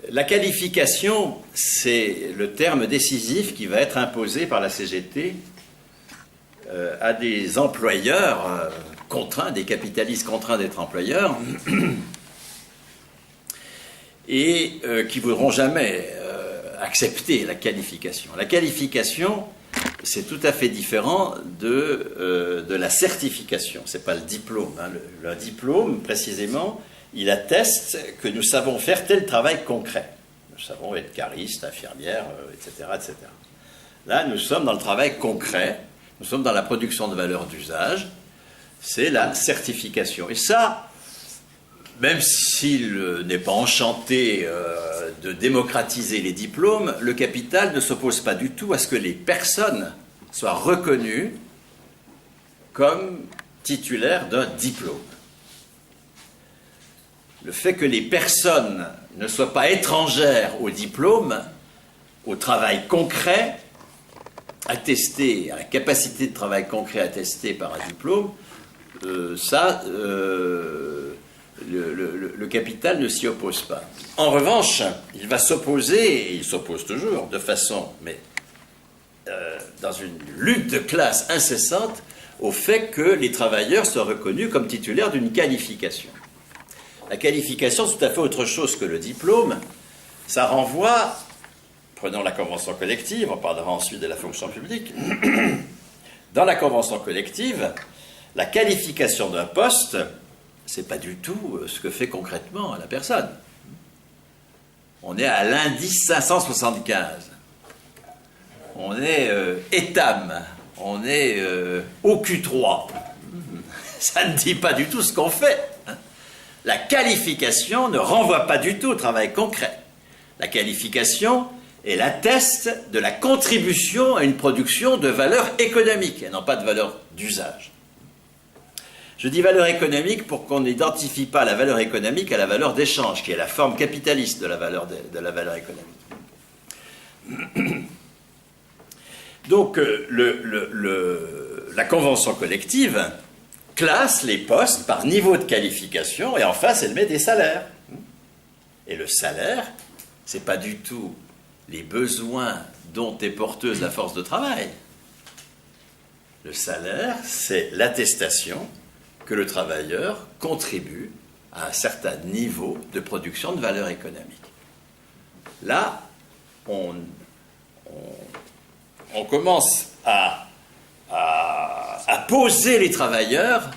La qualification, c'est le terme décisif qui va être imposé par la CGT à des employeurs contraints, des capitalistes contraints d'être employeurs, et qui ne voudront jamais accepter la qualification. La qualification, c'est tout à fait différent de la certification. Ce n'est pas le diplôme. Hein. Le diplôme, précisément, il atteste que nous savons faire tel travail concret. Nous savons être caristes, infirmières, etc., etc. Là, nous sommes dans le travail concret. Nous sommes dans la production de valeur d'usage. C'est la certification. Et ça, même s'il n'est pas enchanté de démocratiser les diplômes, le capital ne s'oppose pas du tout à ce que les personnes soient reconnues comme titulaires d'un diplôme. Le fait que les personnes ne soient pas étrangères au diplôme, au travail concret, attesté, à la capacité de travail concret attestée par un diplôme, le capital ne s'y oppose pas. En revanche, il va s'opposer, et il s'oppose toujours, de façon, mais dans une lutte de classe incessante, au fait que les travailleurs soient reconnus comme titulaires d'une qualification. La qualification, c'est tout à fait autre chose que le diplôme. Ça renvoie, prenons la convention collective, on parlera ensuite de la fonction publique. Dans la convention collective, la qualification d'un poste, c'est pas du tout ce que fait concrètement la personne. On est à l'indice 575. On est étam. On est au Q3. Ça ne dit pas du tout ce qu'on fait. La qualification ne renvoie pas du tout au travail concret. La qualification est l'atteste de la contribution à une production de valeur économique, et non pas de valeur d'usage. Je dis valeur économique pour qu'on n'identifie pas la valeur économique à la valeur d'échange, qui est la forme capitaliste de la valeur économique. Donc, la convention collective classe les postes par niveau de qualification, et en face, elle met des salaires. Et le salaire, ce n'est pas du tout les besoins dont est porteuse la force de travail. Le salaire, c'est l'attestation que le travailleur contribue à un certain niveau de production de valeur économique. Là, on commence à poser les travailleurs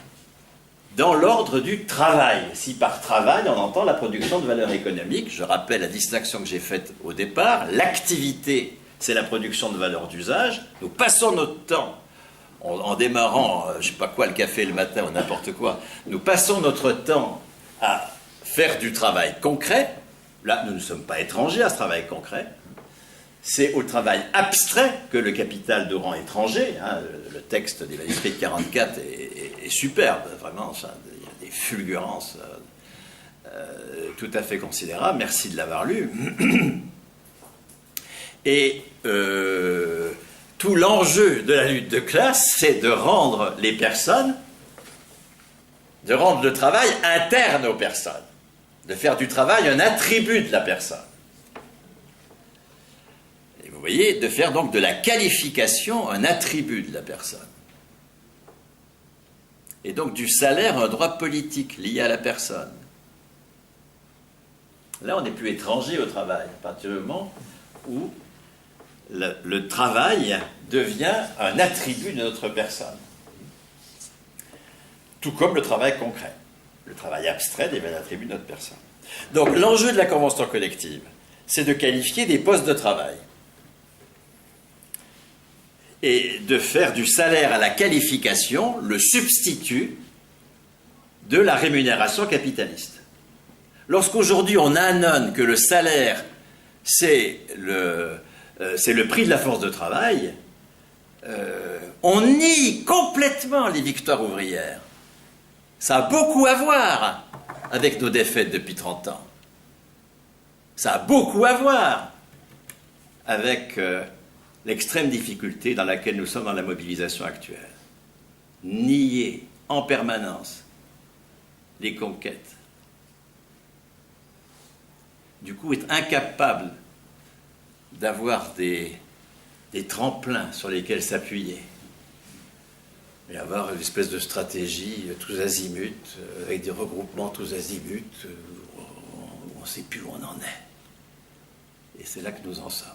dans l'ordre du travail. Si par travail, on entend la production de valeur économique, je rappelle la distinction que j'ai faite au départ, l'activité, c'est la production de valeur d'usage. Nous passons notre temps, en démarrant, je ne sais pas quoi, le café le matin ou n'importe quoi, nous passons notre temps à faire du travail concret. Là, nous ne sommes pas étrangers à ce travail concret. C'est au travail abstrait que le capital nous rend étranger. Hein. Le texte des manuscrits de 44 est superbe, vraiment. Il y a des fulgurances tout à fait considérables. Merci de l'avoir lu. Et tout l'enjeu de la lutte de classe, c'est de rendre les personnes, de rendre le travail interne aux personnes, de faire du travail un attribut de la personne. Vous voyez, de faire donc de la qualification un attribut de la personne. Et donc du salaire un droit politique lié à la personne. Là, on n'est plus étranger au travail, à partir du moment où le travail devient un attribut de notre personne. Tout comme le travail concret. Le travail abstrait devient un attribut de notre personne. Donc l'enjeu de la convention collective, c'est de qualifier des postes de travail. Et de faire du salaire à la qualification le substitut de la rémunération capitaliste. Lorsqu'aujourd'hui on annonce que le salaire c'est le prix de la force de travail, on nie complètement les victoires ouvrières. Ça a beaucoup à voir avec nos défaites depuis 30 ans. Ça a beaucoup à voir avec l'extrême difficulté dans laquelle nous sommes dans la mobilisation actuelle. Nier en permanence les conquêtes. du coup, est incapable d'avoir des tremplins sur lesquels s'appuyer, et avoir une espèce de stratégie tous azimuts, avec des regroupements tous azimuts, où on ne sait plus où on en est. Et c'est là que nous en sommes.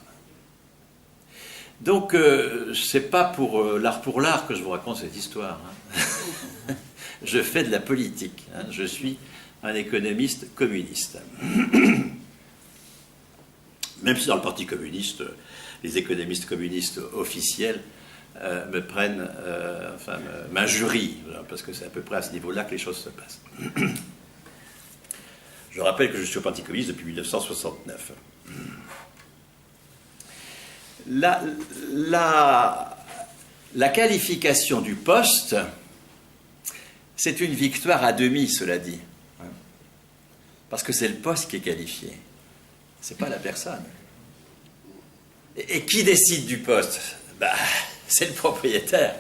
Donc, c'est pas pour l'art que je vous raconte cette histoire. Hein. Je fais de la politique. Hein. Je suis un économiste communiste. Même si dans le Parti communiste, les économistes communistes officiels me prennent, m'injurient, parce que c'est à peu près à ce niveau-là que les choses se passent. Je rappelle que je suis au Parti communiste depuis 1969. La qualification du poste, c'est une victoire à demi, cela dit. Parce que c'est le poste qui est qualifié. C'est pas la personne. Et qui décide du poste? C'est le propriétaire.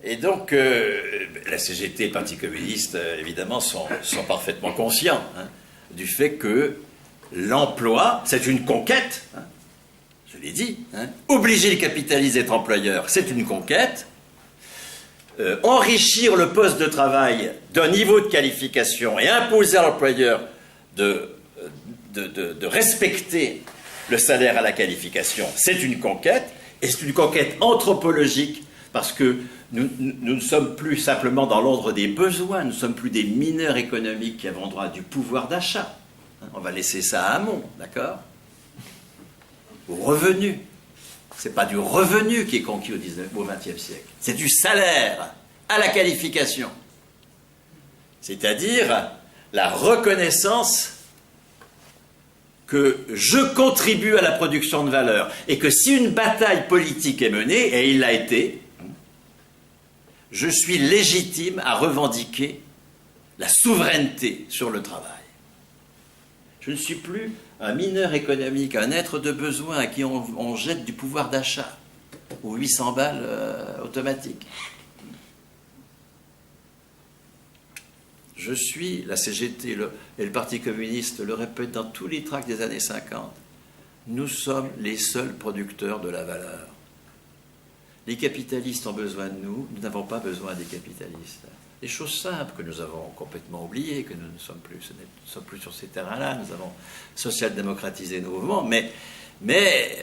Et donc, la CGT et le Parti communiste, évidemment, sont parfaitement conscients du fait que l'emploi, c'est une conquête. Je l'ai dit. Obliger les capitalistes à être employeurs, c'est une conquête. Enrichir le poste de travail d'un niveau de qualification et imposer à l'employeur de respecter le salaire à la qualification, c'est une conquête, et c'est une conquête anthropologique, parce que nous ne sommes plus simplement dans l'ordre des besoins, nous ne sommes plus des mineurs économiques qui avons droit du pouvoir d'achat. On va laisser ça à Hamon, d'accord? Au revenu. Ce n'est pas du revenu qui est conquis au XXe siècle, c'est du salaire à la qualification. C'est-à-dire la reconnaissance que je contribue à la production de valeur, et que si une bataille politique est menée, et il l'a été, je suis légitime à revendiquer la souveraineté sur le travail. Je ne suis plus un mineur économique, un être de besoin à qui on jette du pouvoir d'achat, ou 800 balles automatiques. Je suis, la CGT et le Parti communiste le répètent dans tous les tracts des années 50, nous sommes les seuls producteurs de la valeur. Les capitalistes ont besoin de nous, nous n'avons pas besoin des capitalistes. Des choses simples que nous avons complètement oubliées, que nous ne sommes plus sur ces terrains-là, nous avons social-démocratisé nos mouvements, mais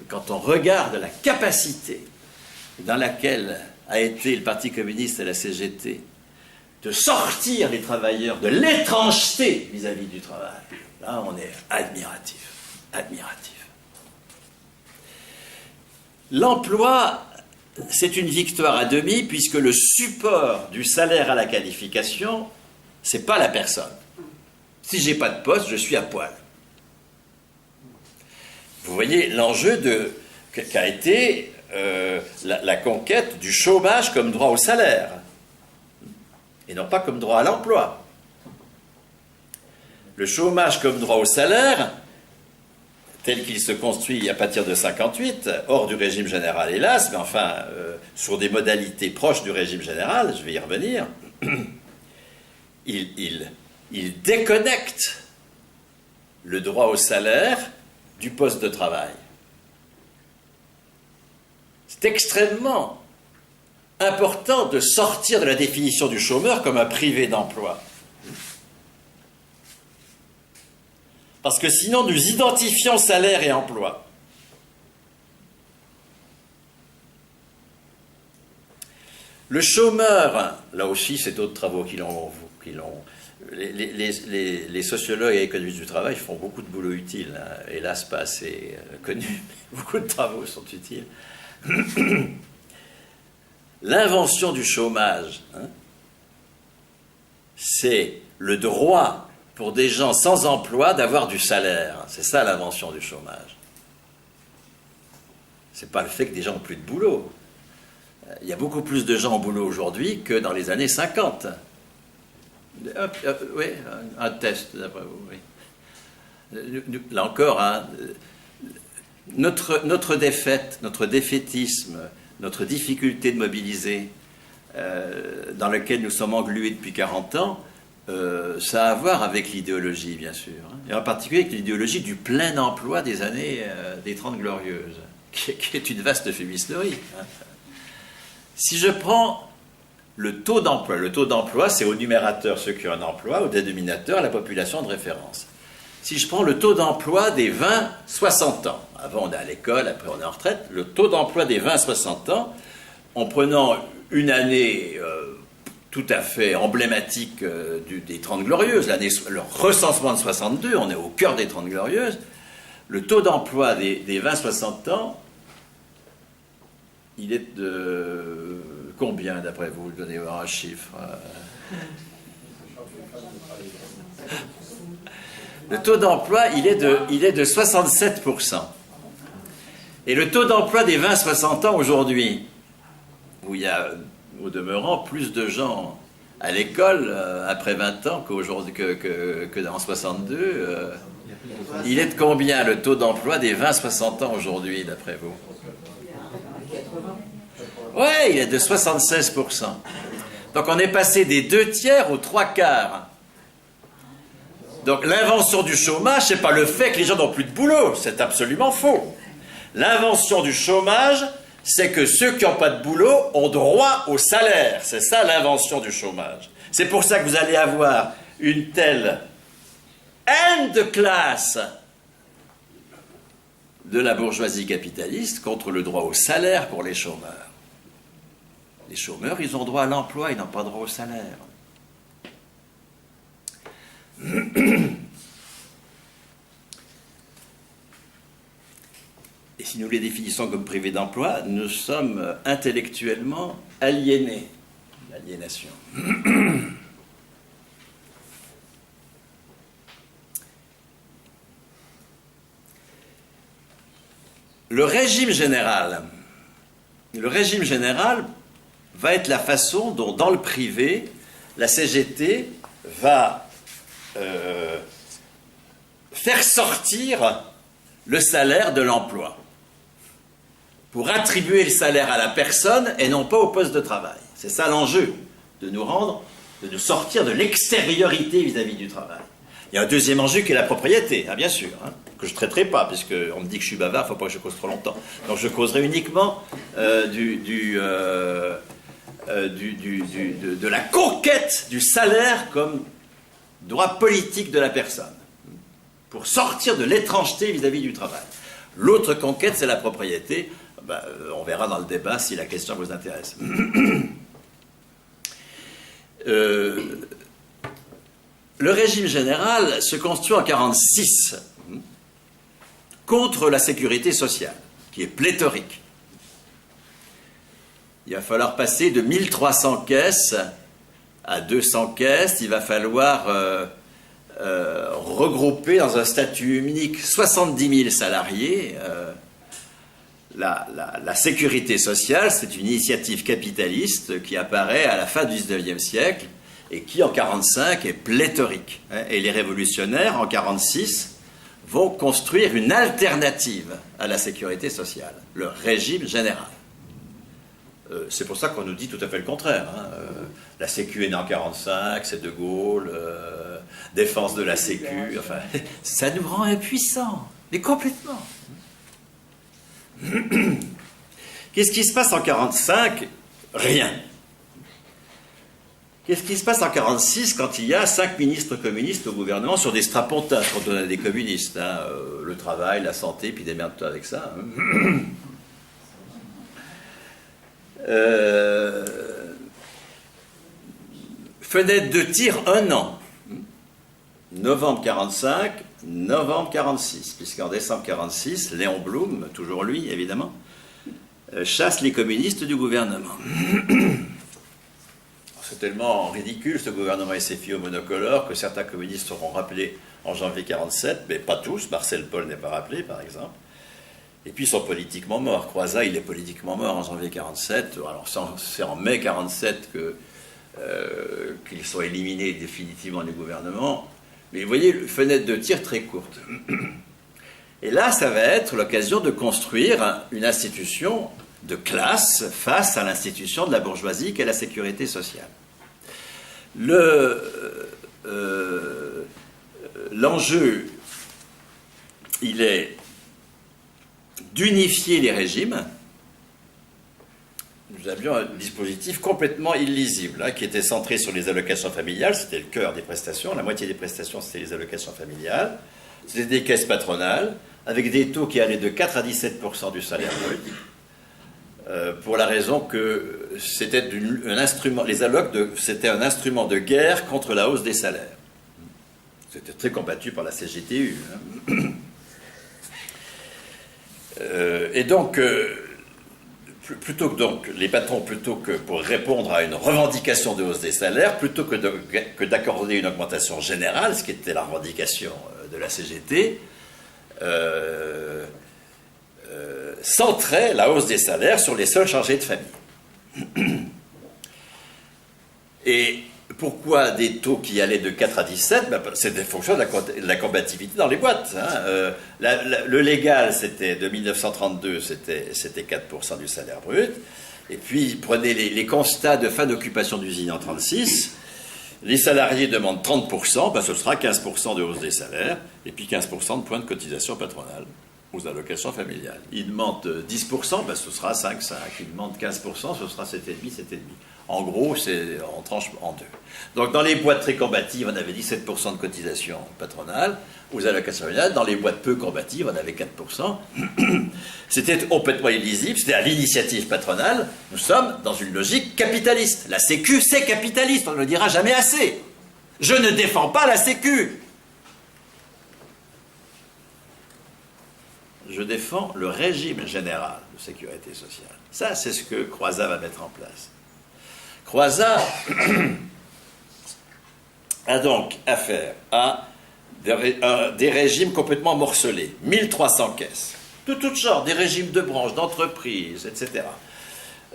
quand on regarde la capacité dans laquelle a été le Parti communiste et la CGT de sortir les travailleurs de l'étrangeté vis-à-vis du travail, là on est admiratif, admiratif. L'emploi, c'est une victoire à demi, puisque le support du salaire à la qualification, c'est pas la personne. Si j'ai pas de poste, je suis à poil. Vous voyez l'enjeu qu'a été la conquête du chômage comme droit au salaire, et non pas comme droit à l'emploi. Le chômage comme droit au salaire, tel qu'il se construit à partir de 1958, hors du régime général, hélas, mais enfin, sur des modalités proches du régime général, je vais y revenir, il déconnecte le droit au salaire du poste de travail. C'est extrêmement important de sortir de la définition du chômeur comme un privé d'emploi. Parce que sinon, nous identifions salaire et emploi. Le chômeur, là aussi, c'est d'autres travaux qui l'ont... Les sociologues et économistes du travail font beaucoup de boulot utile, hein, hélas pas assez connu, mais beaucoup de travaux sont utiles. L'invention du chômage, hein, c'est le droit pour des gens sans emploi d'avoir du salaire. C'est ça l'invention du chômage. C'est pas le fait que des gens n'ont plus de boulot. Il y a beaucoup plus de gens au boulot aujourd'hui que dans les années 50. Oui, un test d'après vous, oui. Là encore, hein, notre défaite, notre défaitisme, notre difficulté de mobiliser, dans lequel nous sommes englués depuis 40 ans, ça a à voir avec l'idéologie, bien sûr, hein, et en particulier avec l'idéologie du plein emploi des années des 30 Glorieuses, qui est une vaste fumisterie. Hein. Si je prends le taux d'emploi, c'est au numérateur ceux qui ont un emploi, au dénominateur la population de référence. Si je prends le taux d'emploi des 20-60 ans, avant on est à l'école, après on est en retraite, le taux d'emploi des 20-60 ans, en prenant une année tout à fait emblématique des 30 Glorieuses, le recensement de 62, on est au cœur des 30 Glorieuses, le taux d'emploi des 20-60 ans, il est de combien d'après vous? Donnez-moi un chiffre. Le taux d'emploi, il est de 67%. Et le taux d'emploi des 20-60 ans aujourd'hui, où il y a au demeurant plus de gens à l'école après 20 ans qu'aujourd'hui que dans 62, il est de combien le taux d'emploi des 20-60 ans aujourd'hui, d'après vous? Ouais, il est de 76%. Donc on est passé des 2/3 aux 3/4. Donc l'invention du chômage, c'est pas le fait que les gens n'ont plus de boulot, c'est absolument faux. L'invention du chômage, c'est que ceux qui n'ont pas de boulot ont droit au salaire. C'est ça l'invention du chômage. C'est pour ça que vous allez avoir une telle haine de classe de la bourgeoisie capitaliste contre le droit au salaire pour les chômeurs. Les chômeurs, ils ont droit à l'emploi, ils n'ont pas droit au salaire. Et si nous les définissons comme privés d'emploi, nous sommes intellectuellement aliénés. L'aliénation. Le régime général va être la façon dont, dans le privé, la CGT va faire sortir le salaire de l'emploi, pour attribuer le salaire à la personne et non pas au poste de travail. C'est ça l'enjeu, de nous sortir de l'extériorité vis-à-vis du travail. Il y a un deuxième enjeu qui est la propriété, hein, bien sûr, hein, que je ne traiterai pas, puisqu'on me dit que je suis bavard, il ne faut pas que je cause trop longtemps. Donc je causerai uniquement de la conquête du salaire comme droit politique de la personne, pour sortir de l'étrangeté vis-à-vis du travail. L'autre conquête, c'est la propriété. Ben, on verra dans le débat si la question vous intéresse. Le régime général se construit en 1946 contre la sécurité sociale, qui est pléthorique. Il va falloir passer de 1300 caisses à 200 caisses. Il va falloir regrouper dans un statut unique 70 000 salariés. La sécurité sociale, c'est une initiative capitaliste qui apparaît à la fin du XIXe siècle et qui, en 1945, est pléthorique. Et les révolutionnaires, en 1946, vont construire une alternative à la sécurité sociale, le régime général. C'est pour ça qu'on nous dit tout à fait le contraire. Hein. La Sécu est née en 1945, c'est De Gaulle, défense de la Sécu, enfin, ça nous rend impuissants, mais complètement. Qu'est-ce qui se passe en 1945? Rien. Qu'est-ce qui se passe en 1946 quand il y a 5 ministres communistes au gouvernement sur des strapontins, qu'on donne à des communistes, hein, le travail, la santé, puis démerde-toi avec ça. Hein. Fenêtre de tir 1 an. Novembre 1945, novembre 1946, puisqu'en décembre 1946, Léon Blum, toujours lui évidemment, chasse les communistes du gouvernement. C'est tellement ridicule ce gouvernement SFI au monocolore que certains communistes seront rappelés en janvier 1947, mais pas tous. Marcel Paul n'est pas rappelé par exemple. Et puis ils sont politiquement morts. Croizat, il est politiquement mort en janvier 1947. Alors c'est en mai 1947 qu'ils sont éliminés définitivement du gouvernement. Mais vous voyez, une fenêtre de tir très courte. Et là, ça va être l'occasion de construire une institution de classe face à l'institution de la bourgeoisie qu'est la sécurité sociale. Le l'enjeu, il est d'unifier les régimes. Nous avions un dispositif complètement illisible, hein, qui était centré sur les allocations familiales, c'était le cœur des prestations, la moitié des prestations c'était les allocations familiales, c'était des caisses patronales, avec des taux qui allaient de 4 à 17% du salaire brut, pour la raison que c'était un instrument, les allocs, c'était un instrument de guerre contre la hausse des salaires. C'était très combattu par la CGTU. Hein. Et donc, plutôt que donc, les patrons, plutôt que pour répondre à une revendication de hausse des salaires, plutôt que d'accorder une augmentation générale, ce qui était la revendication de la CGT, centrait la hausse des salaires sur les seuls chargés de famille. Et pourquoi des taux qui allaient de 4 à 17 ? Ben, c'était fonction de la combativité dans les boîtes. Hein. Le légal, c'était de 1932, c'était 4% du salaire brut. Et puis, prenez les constats de fin d'occupation d'usine en 1936. Les salariés demandent 30%, ben ce sera 15% de hausse des salaires, et puis 15% de points de cotisation patronale aux allocations familiales. Ils demandent 10%, ben ce sera 5,5. Ils demandent 15%, ce sera 7,5, 7,5. En gros, on tranche en deux. Donc, dans les boîtes très combatives, on avait 17% de cotisation patronale aux allocations familiales. Dans les boîtes peu combatives, on avait 4%. C'était complètement illisible. C'était à l'initiative patronale. Nous sommes dans une logique capitaliste. La Sécu, c'est capitaliste. On ne le dira jamais assez. Je ne défends pas la Sécu. Je défends le régime général de sécurité sociale. Ça, c'est ce que Croizat va mettre en place. Croizat a donc affaire à des régimes complètement morcelés. 1300 caisses, de toutes sortes, des régimes de branches, d'entreprises, etc.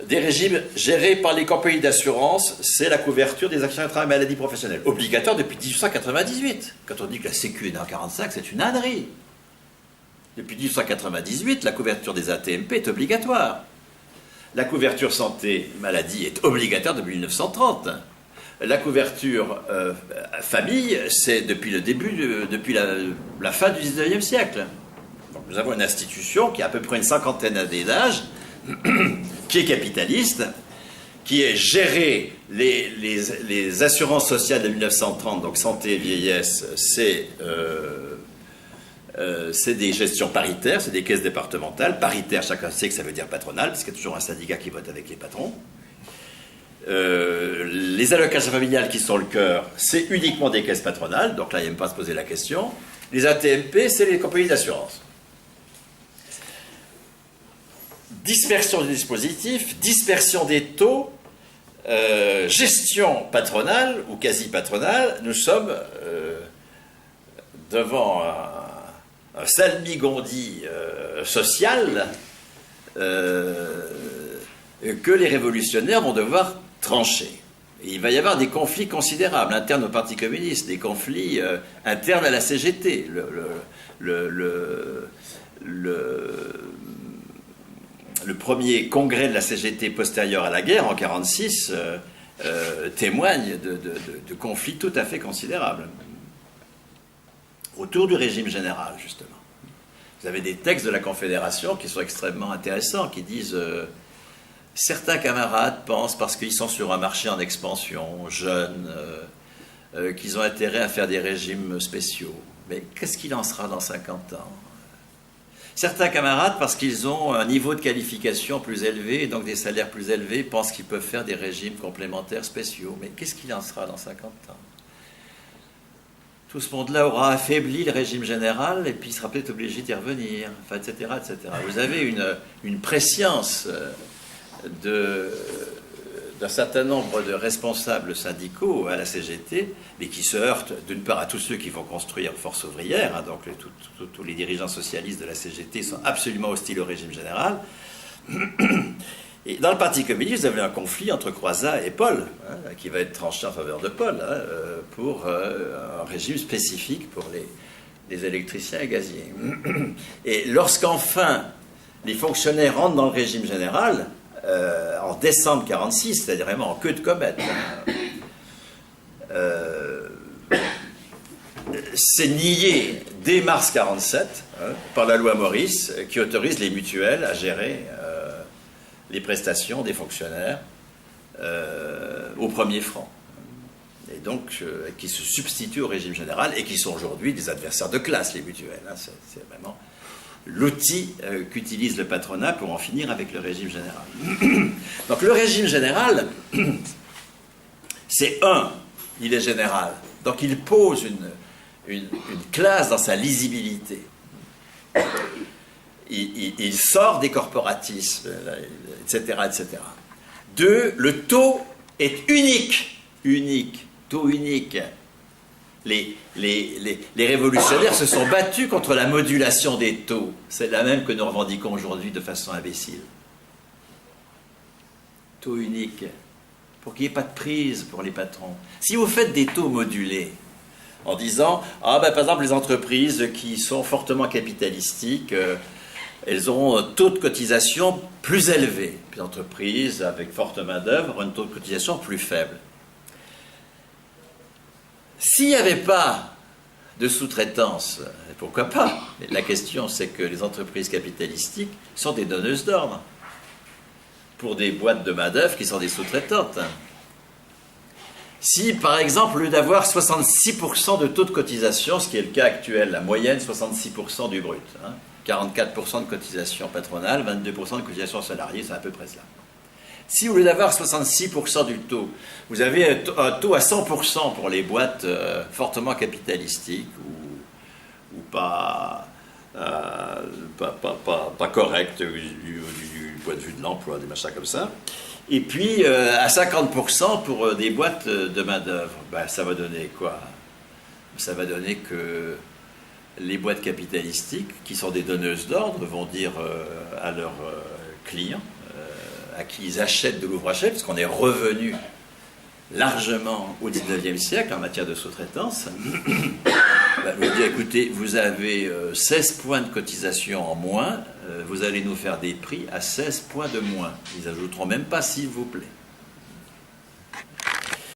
Des régimes gérés par les compagnies d'assurance, c'est la couverture des accidents de travail et maladies professionnelles. Obligatoire depuis 1898. Quand on dit que la Sécu est née en 1945, c'est une ânerie. Depuis 1898, la couverture des AT-MP est obligatoire. La couverture santé-maladie est obligatoire depuis 1930. La couverture famille, c'est depuis le début, depuis la fin du 19e siècle. Donc nous avons une institution qui a à peu près une cinquantaine d'années d'âge, qui est capitaliste, qui est gérée, les assurances sociales de 1930, donc santé et vieillesse, c'est des gestions paritaires, c'est des caisses départementales. Paritaire, chacun sait que ça veut dire patronal, parce qu'il y a toujours un syndicat qui vote avec les patrons. Les allocations familiales qui sont le cœur, c'est uniquement des caisses patronales, donc là, il n'y a même pas à se poser la question. Les AT-MP, c'est les compagnies d'assurance. Dispersion du dispositif, dispersion des taux, gestion patronale ou quasi-patronale, nous sommes devant un salmigondi social que les révolutionnaires vont devoir trancher. Et il va y avoir des conflits considérables internes au Parti communiste, des conflits internes à la CGT. Le premier congrès de la CGT postérieur à la guerre, en 1946, témoigne de conflits tout à fait considérables autour du régime général, justement. Vous avez des textes de la Confédération qui sont extrêmement intéressants, qui disent certains camarades pensent, parce qu'ils sont sur un marché en expansion, jeunes, qu'ils ont intérêt à faire des régimes spéciaux. Mais qu'est-ce qu'il en sera dans 50 ans? Certains camarades, parce qu'ils ont un niveau de qualification plus élevé, et donc des salaires plus élevés, pensent qu'ils peuvent faire des régimes complémentaires spéciaux. Mais qu'est-ce qu'il en sera dans 50 ans? Tout ce monde-là aura affaibli le régime général et puis il sera peut-être obligé d'y revenir, enfin, etc., etc. Vous avez une prescience d'un certain nombre de responsables syndicaux à la CGT, mais qui se heurtent d'une part à tous ceux qui vont construire Force ouvrière, hein, donc tous les dirigeants socialistes de la CGT sont absolument hostiles au régime général. Et dans le Parti communiste, vous avez un conflit entre Croizat et Paul, hein, qui va être tranché en faveur de Paul, hein, pour un régime spécifique pour les électriciens et gaziers. Et lorsqu'enfin les fonctionnaires rentrent dans le régime général, en décembre 1946, c'est-à-dire vraiment en queue de comète, c'est nié dès mars 47 par la loi Maurice qui autorise les mutuelles à gérer les prestations des fonctionnaires au premier franc. Et donc qui se substituent au régime général et qui sont aujourd'hui des adversaires de classe, les mutuelles. Hein, c'est vraiment l'outil qu'utilise le patronat pour en finir avec le régime général. Donc le régime général, c'est il est général. Donc il pose une classe dans sa lisibilité. Il sort des corporatismes, etc., etc. 2, le taux est unique, taux unique. Les révolutionnaires se sont battus contre la modulation des taux. C'est la même que nous revendiquons aujourd'hui de façon imbécile. Taux unique, pour qu'il n'y ait pas de prise pour les patrons. Si vous faites des taux modulés, en disant, par exemple, les entreprises qui sont fortement capitalistiques, elles auront un taux de cotisation plus élevé. Les entreprises avec forte main-d'œuvre ont un taux de cotisation plus faible. S'il n'y avait pas de sous-traitance, pourquoi pas? Mais la question, c'est que les entreprises capitalistiques sont des donneuses d'ordre pour des boîtes de main-d'œuvre qui sont des sous-traitantes. Si, par exemple, au lieu d'avoir 66% de taux de cotisation, ce qui est le cas actuel, la moyenne, 66% du brut, 44% de cotisation patronale, 22% de cotisation salariée, c'est à peu près cela. Si au lieu d'avoir 66% du taux, vous avez un taux à 100% pour les boîtes fortement capitalistiques ou pas correctes du point de vue de l'emploi, des machins comme ça, et puis à 50% pour des boîtes de main-d'œuvre, ça va donner quoi? Ça va donner que les boîtes capitalistiques, qui sont des donneuses d'ordre, vont dire à leurs clients, à qui ils achètent de l'ouvrage, parce qu'on est revenu largement au 19e siècle en matière de sous-traitance, vous dire, écoutez, vous avez 16 points de cotisation en moins, vous allez nous faire des prix à 16 points de moins. Ils n'ajouteront même pas, s'il vous plaît.